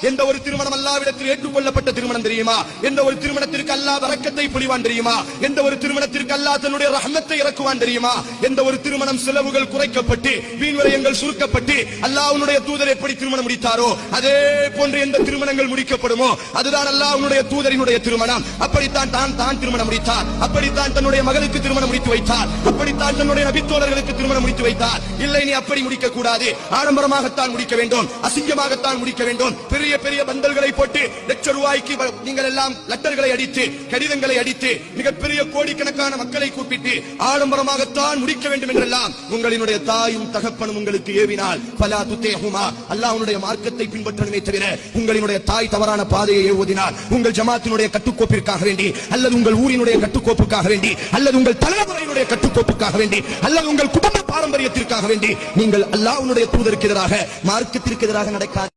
எந்த ஒரு திருமணம் அல்லாஹ்விடத்தில் ஏற்றுக்கொள்ளப்பட்ட திருமணம் தெரியுமா? எந்த ஒரு திருமணத்திற்கு அல்லாஹ் பரக்கத்தை பொழிவான் தெரியுமா? எந்த ஒரு திருமணத்திற்கு அல்லாஹ் தன்னுடைய ரஹ்மத்தை இறக்குவான் தெரியுமா? எந்த ஒரு திருமணம் செலவுகள் குறைக்கப்பட்டு வீண் விரயங்கள் சுருக்கப்பட்டு அல்லாஹ்வுடைய தூதர் எப்படி திருமணம் முடித்தாரோ அதே போன்று எந்த திருமணங்கள் முடிக்கப்படுமோ அதுதான் அல்லாஹ்வுடைய தூதரினுடைய திருமணம். அப்படித்தான் தான் திருமணம் முடித்தார், அப்படித்தான் தன்னுடைய மகளுக்கு திருமணம் முடித்து வைத்தார், அப்படித்தான் தன்னுடைய நபித்தோழர்களுக்கு திருமணம் முடித்து வைத்தார். இல்லை, நீ அப்படி முடிக்க கூடாது, ஆடம்பரமாகத்தான் முடிக்க வேண்டும், அசிங்கமாகத்தான் முடிக்க வேண்டும். பெரிய பெரிய பந்தல்களை போட்டு லட்சம் ரூபாய்க்கு நீங்கள் எல்லாம் லெட்டர்களை அடித்து கடிதங்களை அடித்து மிகப்பெரிய கோடிக்கணக்கான மக்களை கூப்பிட்டு ஆடம்பரமாகத்தான் முடிக்க வேண்டும் என்றெல்லாம் உங்களினுடைய தாயும் தகப்பனும் உங்களுக்கு ஏவினால் பலா துத்தேஹுமா, அல்லாஹ்வுடைய மார்க்கத்தை பின்பற்றணுமே தவிர உங்களினுடைய தாய் தவறான பாதையை ஏவுவதினால் உங்கள் ஜமாத்தினுடைய கட்டுக்கோப்பிற்காக வேண்டி அல்லது உங்கள் ஊரினுடைய கட்டுக்கோப்புக்காக வேண்டி அல்லது உங்கள் தலைமுறையினுடைய கட்டுக்கோப்புக்காக வேண்டி அல்லது உங்கள் குடும்ப பாரம்பரியத்திற்காக வேண்டி நீங்கள் அல்லாஹ்வுடைய தூதருக்கு எதிராக மார்க்கத்திற்கு எதிராக நடக்காது.